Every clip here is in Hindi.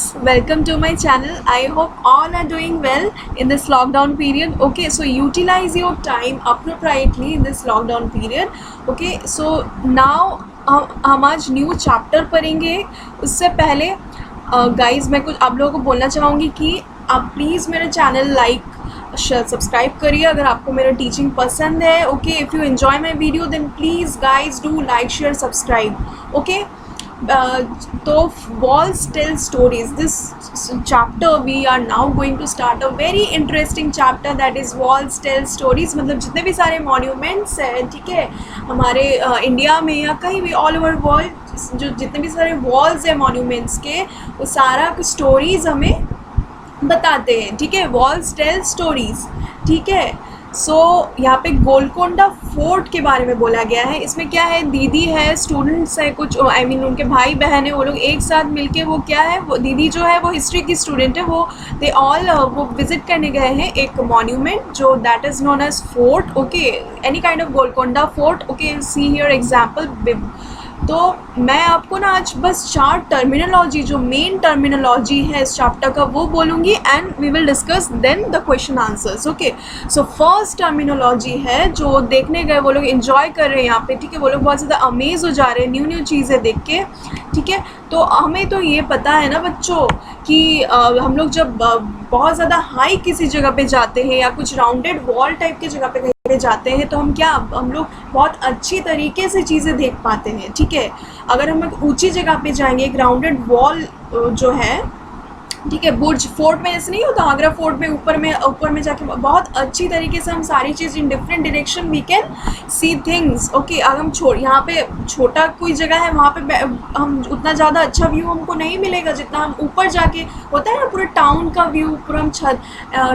guys, welcome to my channel. I hope all are doing well in this lockdown period. Okay, so utilize your time appropriately in this lockdown period. Okay, so now हम आज न्यू चैप्टर पढ़ेंगे. उससे पहले गाइस मैं कुछ आप लोगों को बोलना चाहूँगी कि आप प्लीज़ मेरे चैनल लाइक सब्सक्राइब करिए अगर आपको मेरा टीचिंग पसंद है. Okay, if you enjoy my video then please guys do like share subscribe. Okay, तो walls tell stories. This chapter we are now going to start a very interesting chapter, that is walls tell stories. मतलब जितने भी सारे monuments हैं, ठीक है, हमारे इंडिया में या कहीं भी ऑल ओवर वर्ल्ड जो जितने भी सारे walls हैं monuments के, वो सारा कुछ stories हमें बताते हैं. ठीक है, walls tell stories. ठीक है, सो यहाँ पे गोलकोंडा फोर्ट के बारे में बोला गया है. इसमें क्या है, दीदी है, स्टूडेंट्स है कुछ, आई मीन उनके भाई बहन है, वो लोग एक साथ मिलके वो क्या है, वो दीदी जो है वो हिस्ट्री की स्टूडेंट है, वो दे ऑल वो विजिट करने गए हैं एक मॉन्यूमेंट जो that is known as fort. Okay, any kind of Golconda fort. Okay, see here example. तो मैं आपको ना आज बस 4 टर्मिनोलॉजी जो मेन टर्मिनोलॉजी है इस चैप्टर का वो बोलूँगी and we will discuss then the question answers. Okay, so first terminology है जो देखने गए वो लोग एंजॉय कर रहे हैं यहाँ पे. ठीक है, वो लोग बहुत ज़्यादा अमेज हो जा रहे हैं न्यू चीज़ें देख के. ठीक है, तो हमें तो ये पता है ना बच्चों कि हम लोग जब बहुत ज़्यादा हाई किसी जगह पे जाते हैं या कुछ राउंडेड वॉल टाइप की जगह पे कहीं पे जाते हैं तो हम लोग बहुत अच्छी तरीके से चीज़ें देख पाते हैं. ठीक है, अगर हम एक ऊंची जगह पे जाएंगे, एक राउंडेड वॉल जो है, ठीक है, बुर्ज फोर्ट में ऐसे नहीं होता, आगरा फोर्ट में ऊपर में जाके बहुत अच्छी तरीके से हम सारी चीज़ in different direction we can see things. Okay, अगर हम यहाँ पे छोटा कोई जगह है वहाँ पे हम उतना ज़्यादा अच्छा व्यू हमको नहीं मिलेगा जितना हम ऊपर जाके होता है ना, पूरा टाउन का व्यू, पूरा हम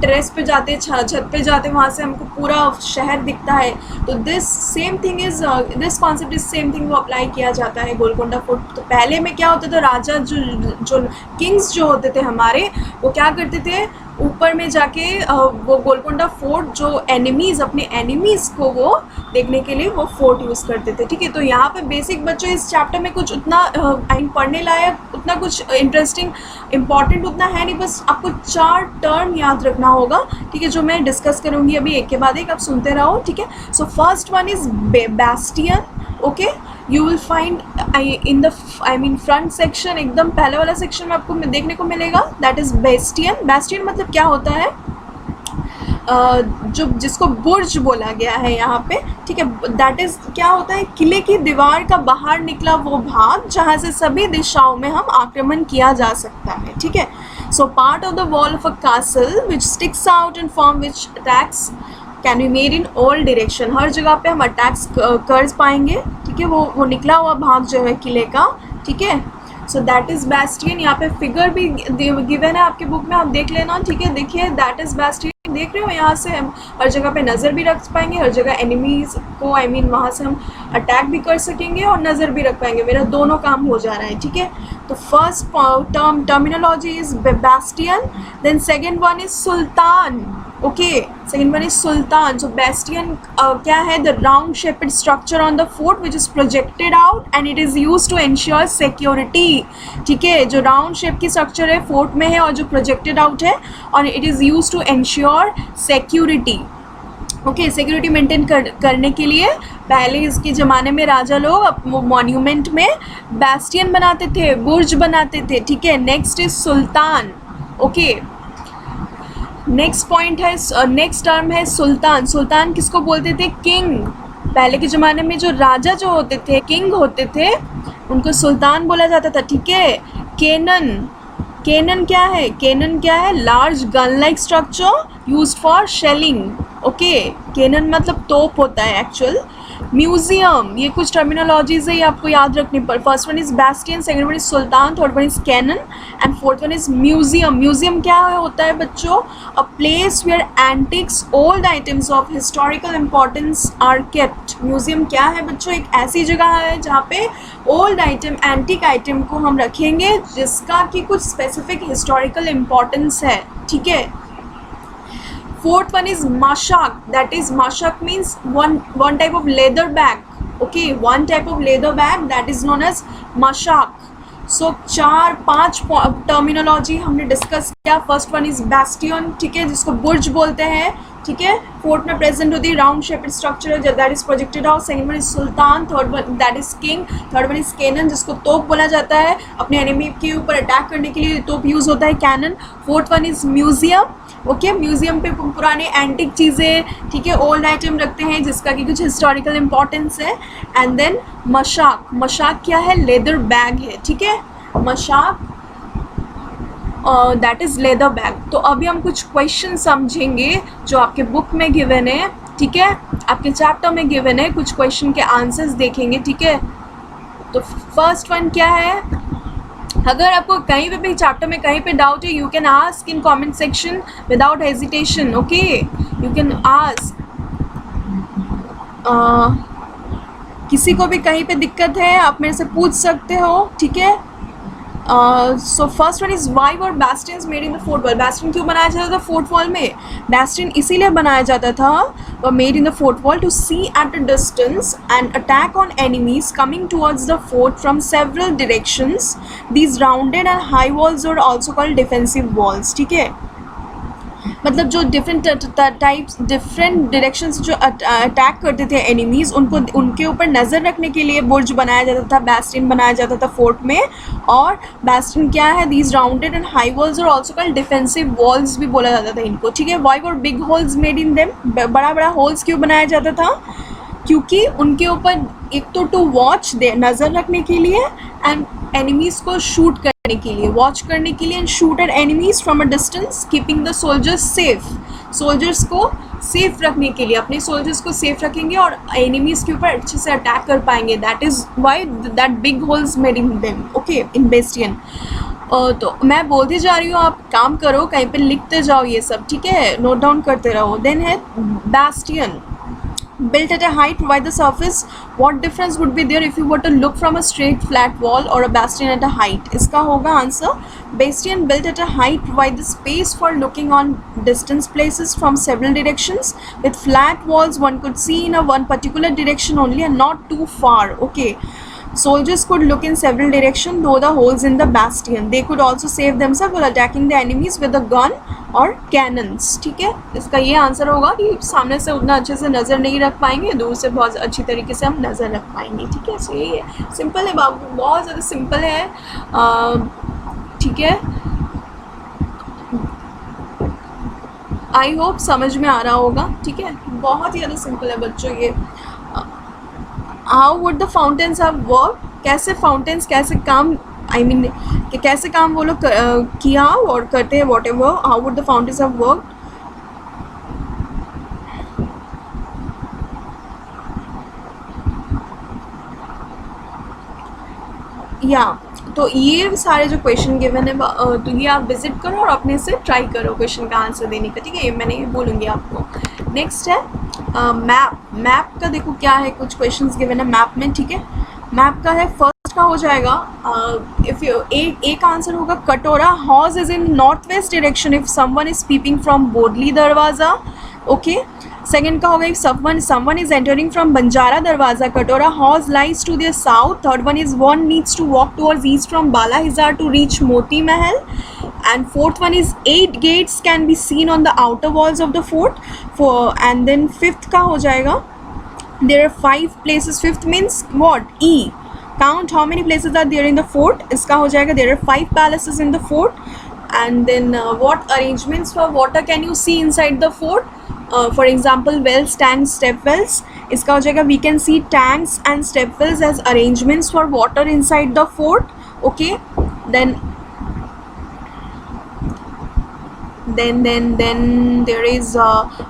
टेरेस पे जाते हैं, छत पे जाते हैं, वहाँ से हमको पूरा शहर दिखता है. तो this same thing is this concept is same thing वो अप्लाई किया जाता है गोलकोंडा फोर्ट. तो पहले में क्या होता था, राजा जो किंग्स जो होते थे हमारे, वो क्या करते थे, ऊपर में जाके वो गोलकोंडा फोर्ट जो अपने एनिमीज़ को वो देखने के लिए वो फोर्ट यूज़ करते थे. ठीक है, तो यहाँ पे बेसिक बच्चों इस चैप्टर में कुछ उतना पढ़ने लायक उतना कुछ इंटरेस्टिंग इम्पॉर्टेंट उतना है नहीं. बस आपको 4 टर्म याद रखना होगा. ठीक है, जो मैं डिस्कस करूँगी अभी एक के बाद एक, आप सुनते रहो. ठीक है, so first one is bastion. Okay, you will find in the front section, एकदम पहले वाला सेक्शन में आपको देखने को मिलेगा, दैट इज़ बेस्टियन. बेस्टियन मतलब क्या होता है, जो जिसको बुर्ज बोला गया है यहाँ पे. ठीक है, दैट इज़ क्या होता है, किले की दीवार का बाहर निकला वो भाग जहाँ से सभी दिशाओं में हम आक्रमण किया जा सकता है. ठीक है, so part of the wall of a castle which sticks out in form which attacks can be made in all direction. हर जगह पे हम अटैक्स कर पाएंगे. ठीक है, वो निकला हुआ भाग जो है किले का. ठीक है, सो दैट इज़ बेस्टियन. यहाँ पे फिगर भी गिवन है आपके बुक में, आप देख लेना. ठीक है, देखिए दैट इज़ बेस्टियन, देख रहे हो, यहाँ से हम हर जगह पे नज़र भी रख पाएंगे, हर जगह एनिमीज़ को वहाँ से हम अटैक भी कर सकेंगे और नज़र भी रख पाएंगे. मेरा दोनों काम हो जा रहा है. ठीक है, तो first terminology is bastion. Then second one is sultan. Okay, second one is sultan. So bastion क्या है, the round shaped structure on the fort which is projected out and it is use to ensure security. ठीक है, जो राउंड शेप की स्ट्रक्चर है फोर्ट में है और जो प्रोजेक्टेड आउट है, और it is use to ensure security. Okay, security maintain करने के लिए पहले इसके ज़माने में राजा लोग मॉन्यूमेंट में बेस्टियन बनाते थे, बुर्ज बनाते थे. ठीक है, next is Sultan. Okay, next point है, नेक्स्ट टर्म है सुल्तान. सुल्तान किसको बोलते थे, किंग. पहले के ज़माने में जो राजा जो होते थे, किंग होते थे, उनको सुल्तान बोला जाता था. ठीक है, केनन क्या है, large gun like structure used for shelling. Okay, cannon मतलब तोप होता है एक्चुअल. म्यूजियम, ये कुछ टर्मिनोलॉजीज है, ये आपको याद रखनी पर. First one is bastion, second one is sultan, third one is cannon and fourth one is museum. Museum क्या होता है बच्चों, a place where antiques old items of historical importance are kept. Museum क्या है बच्चों, एक ऐसी जगह है जहाँ पे ओल्ड आइटम, एंटिक आइटम को हम रखेंगे जिसका कि कुछ स्पेसिफिक हिस्टोरिकल इम्पोर्टेंस है. ठीक है, fourth one is mashak. That is, mashak means one type of leather bag. Okay, one type of leather bag that is known as mashak. So 4-5 terminology हमने डिस्कस किया. फर्स्ट वन इज बैस्टियन, ठीक है, जिसको बुर्ज बोलते हैं, ठीक है. फोर्ट में प्रेजेंट होती है round shaped structure that is projected house. Second one is sultan. Third one that is king. Third one is cannon, जिसको तोप बोला जाता है. अपने एनिमी के ऊपर अटैक करने के लिए तोप यूज़ होता है, cannon. Fourth one is museum. Okay, museum पे पुराने एंटिक चीज़ें, ठीक है, ओल्ड आइटम रखते हैं जिसका कि कुछ हिस्टोरिकल इंपॉर्टेंस है. एंड देन मशाक. मशाक क्या है? लेदर बैग है, ठीक है. मशाक दैट इज़ लेदर बैग. तो अभी हम कुछ क्वेश्चन समझेंगे जो आपके बुक में गिवन है, ठीक है, आपके चैप्टर में गिवन है. कुछ क्वेश्चन के आंसर्स देखेंगे, ठीक है. तो फर्स्ट वन क्या है? अगर आपको कहीं पे भी चैप्टर में कहीं पे डाउट है, you can ask in comment section without hesitation. Okay, you can ask. किसी को भी कहीं पे दिक्कत है आप मेरे से पूछ सकते हो, ठीक है. So first one is why were बैस्टियंस made in the fort wall. Bastian क्यों बनाया जाता था फोर्ट वॉल में? बैस्टियन इसीलिए बनाया जाता था made in the fort wall to see at a distance and attack on enemies coming towards the fort from several directions. These rounded and high walls are also called defensive walls, ठीक है. मतलब जो डिफरेंट टाइप्स डिफरेंट डायरेक्शन से जो अटैक करते थे एनिमीज़, उनको उनके ऊपर नज़र रखने के लिए बुर्ज बनाया जाता था, बैस्टियन बनाया जाता था फोर्ट में. और बैस्टियन क्या है? These rounded and high walls are also called defensive walls भी बोला जाता था इनको, ठीक है. Why were big holes made in them. बड़ा बड़ा होल्स क्यों बनाया जाता था? क्योंकि उनके ऊपर एक तो टू वॉच दे, नज़र रखने के लिए, एंड एनिमीज़ को शूट करने के लिए, वॉच करने के लिए, and shoot at enemies from a distance keeping the soldiers safe. Soldiers को सेफ रखने के लिए, अपने सोल्जर्स को सेफ रखेंगे और एनिमीज़ के ऊपर अच्छे से अटैक कर पाएंगे. That is why that big holes made in them, okay, in Bastian. तो मैं बोलती जा रही हूँ, आप काम करो, कहीं पे लिखते जाओ ये सब, ठीक है, नोट डाउन करते रहो. देन है Bastian. Built at a height, provide the surface. What difference would be there if you were to look from a straight flat wall or a bastion at a height? इसका होगा answer. Bastion built at a height provide the space for looking on distant places from several directions. With flat walls, one could see in a one particular direction only and not too far. Okay. Soldiers could look in several directions though the holes in the bastion. They could also save themselves while attacking the enemies with a gun और cannons. ठीक है, इसका ये आंसर होगा कि सामने से उतना अच्छे से नज़र नहीं रख पाएंगे, दूर से बहुत अच्छी तरीके से हम नज़र रख पाएंगे, ठीक है. सो यही है, सिंपल है बाबू, बहुत ज़्यादा सिंपल है, ठीक है. आई होप समझ में आ रहा होगा, ठीक है. बहुत ही ज़्यादा सिंपल है बच्चों ये. How would the fountains have work. कैसे फाउंटेन्स कैसे काम, आई मीन कि कैसे काम वो लोग किया और करते हैं, what ever. How would the fountains have work. या तो ये सारे जो क्वेश्चन गिवन है, तो ये आप विजिट करो और अपने से ट्राई करो क्वेश्चन का आंसर देने का, ठीक है. ये मैंने ये बोलूँगी आपको. नेक्स्ट है मैप. मैप का देखो क्या है, कुछ क्वेश्चंस गिवन है मैप में, ठीक है. मैप का है, फर्स्ट का हो जाएगा इफ एक आंसर होगा Katora. Hauz is in north west direction if someone is peeping from Bodli Darwaza. Okay. Second का होगा if someone is entering from Banjara Darwaza. Katora Hauz lies to the south. Third one is one needs to walk towards east from Bala Hisar to reach Moti Mahal. And fourth one is 8 gates can be seen on the outer walls of the fort. And then fifth का हो जाएगा there are 5 places. Fifth means what? E. Count how many places are there in the fort. इसका हो जाएगा there are 5 palaces in the fort. And then what arrangements for water can you see inside the fort? For example, wells, tanks, step wells. इसका हो जाएगा we can see tanks and step wells as arrangements for water inside the fort. Okay. Then there is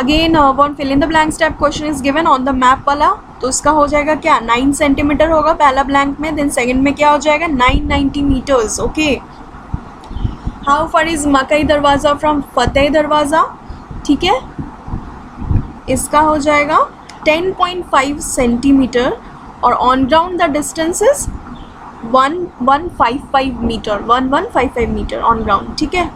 again one fill in the blank step question is given on the map वाला. तो इसका हो जाएगा क्या, 9 सेंटीमीटर होगा पहला ब्लैंक में. देन सेकंड में क्या हो जाएगा, 990 metres. Okay. How far is Makai Darwaza from फतेह दरवाज़ा. ठीक है, इसका हो जाएगा 10.5 सेंटीमीटर और on ground the distance is 1155 metre. 1155 metre on ground. ठीक है.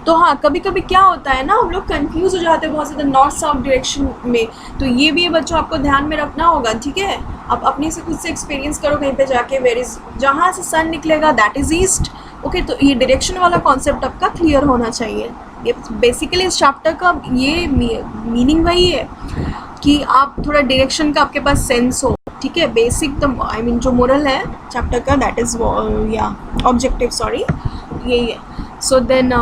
तो हाँ, कभी कभी क्या होता है ना, हम लोग कंफ्यूज हो जाते हैं बहुत ज़्यादा नॉर्थ साउथ डायरेक्शन में, तो ये भी बच्चों आपको ध्यान में रखना होगा, ठीक है। आप अपने से खुद से एक्सपीरियंस करो कहीं पे जाके, वेयर इज़, जहाँ से सन निकलेगा दैट इज़ ईस्ट, ओके। तो ये डायरेक्शन वाला कॉन्सेप्ट आपका क्लियर होना चाहिए। ये बेसिकली इस चैप्टर का ये मीनिंग वही है कि आप थोड़ा डायरेक्शन का आपके पास सेंस हो, ठीक है। बेसिक द आई मीन जो मोरल है चैप्टर का, दैट इज़ या ऑब्जेक्टिव, सॉरी, यही है। So then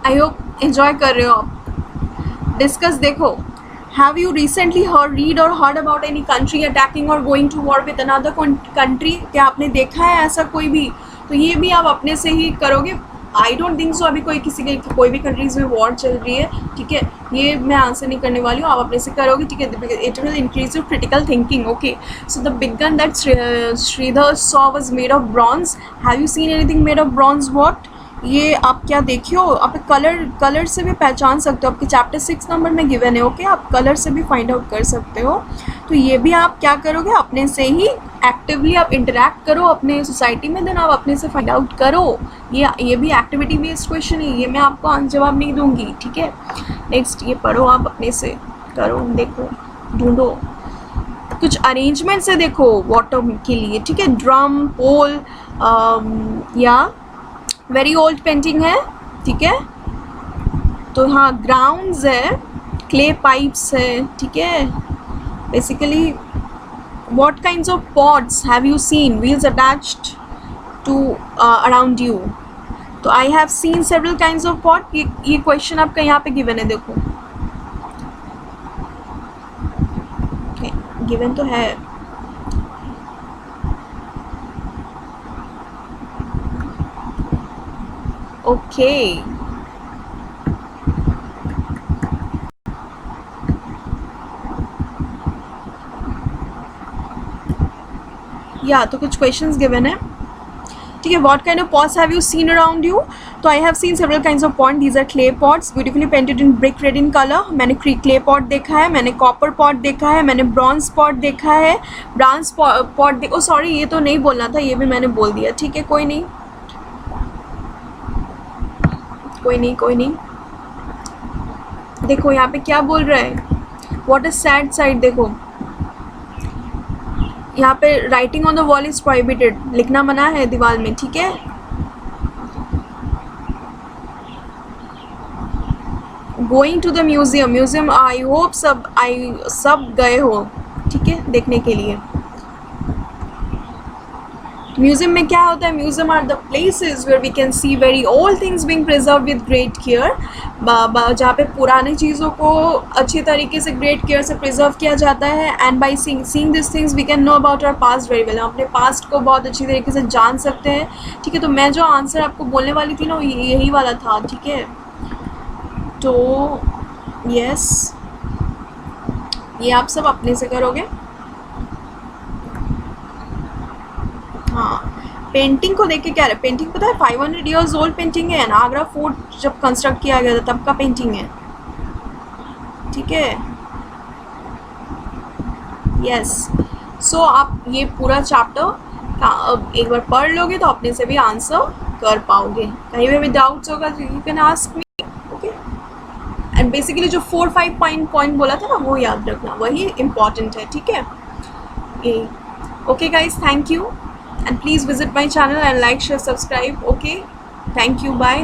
I hope enjoy कर रहे हो आप। डिस्कस देखो, have you recently read or heard about any country attacking or going to war with another country? क्या आपने देखा है ऐसा कोई भी? तो ये भी आप अपने से ही करोगे। आई डोंट थिंक सो अभी कोई किसी के कोई भी कंट्रीज़ में वॉर चल रही है, ठीक है। ये मैं आंसर नहीं करने वाली हूँ, आप अपने से करोगे, ठीक है। It will increase your critical thinking, okay. So the big gun that Shridhar saw was made of bronze. Have you seen anything made of bronze? What? ये आप क्या देखे हो? आप कलर से भी पहचान सकते हो, आपके चैप्टर 6 नंबर में गिवन है, ओके। आप कलर से भी फाइंड आउट कर सकते हो। तो ये भी आप क्या करोगे, अपने से ही एक्टिवली आप इंटरेक्ट करो अपने सोसाइटी में, देन आप अपने से फाइंड आउट करो। ये भी एक्टिविटी बेस्ड क्वेश्चन है, ये मैं आपको जवाब नहीं दूंगी, ठीक है। नेक्स्ट ये पढ़ो, आप अपने से करो, देखो, ढूंढो कुछ अरेंजमेंट से, देखो वाटर के लिए, ठीक है। ड्रम, पोल, या वेरी ओल्ड पेंटिंग है, ठीक है। तो हाँ, ग्राउंड्स है, क्ले पाइप्स है, ठीक है। Basically what kinds of pots have you seen wheels attached to around you? तो I have seen several kinds of pot। ये क्वेश्चन आपका यहाँ पे गिवन है, देखो, गिवन तो है। ओके, या तो कुछ क्वेश्चंस गिवन है, ठीक है। What kind of pots have you seen around you? तो I have seen several kinds of pot, these are clay pots beautifully painted in brick red in colour. मैंने क्ले पॉट देखा है, मैंने कॉपर पॉट देखा है, मैंने ब्रॉन्ज पॉट देखा है, ब्रॉन्ज पॉट ओ सॉरी, ये तो नहीं बोलना था, ये भी मैंने बोल दिया, ठीक है। कोई नहीं, कोई नहीं, कोई नहीं। देखो यहाँ पे क्या बोल रहा है, व्हाट इज सैड साइड, देखो यहाँ पे writing on the wall is prohibited, लिखना मना है दीवार में, ठीक है। Going to the museum, I hope सब गए हो, ठीक है, देखने के लिए। म्यूजियम में क्या होता है? Museum are the places where we can see very old things being preserve with great care, जहाँ पे पुरानी चीज़ों को अच्छी तरीके से ग्रेट केयर से प्रिजर्व किया जाता है। And by seeing this things we can know about our past very well, हम अपने पास्ट को बहुत अच्छी तरीके से जान सकते हैं, ठीक है। तो मैं जो आंसर आपको बोलने वाली थी ना, यही वाला था, ठीक है। तो यस, ये आप सब अपने से करोगे। हाँ, पेंटिंग को देख के क्या है, पेंटिंग पता है 500 ईयर्स ओल्ड पेंटिंग है, आगरा फोर्ट जब कंस्ट्रक्ट किया गया था तब का पेंटिंग है, ठीक है। यस, सो आप ये पूरा चैप्टर एक बार पढ़ लोगे तो अपने से भी आंसर कर पाओगे। कहीं भी डाउट्स होगा तो you can ask me, okay. And basically जो 4-5 पॉइंट बोला था ना, वो याद रखना, वही इम्पॉर्टेंट है, ठीक है। Okay guys, thank you, and please visit my channel and like, share, subscribe, okay. Thank you, bye.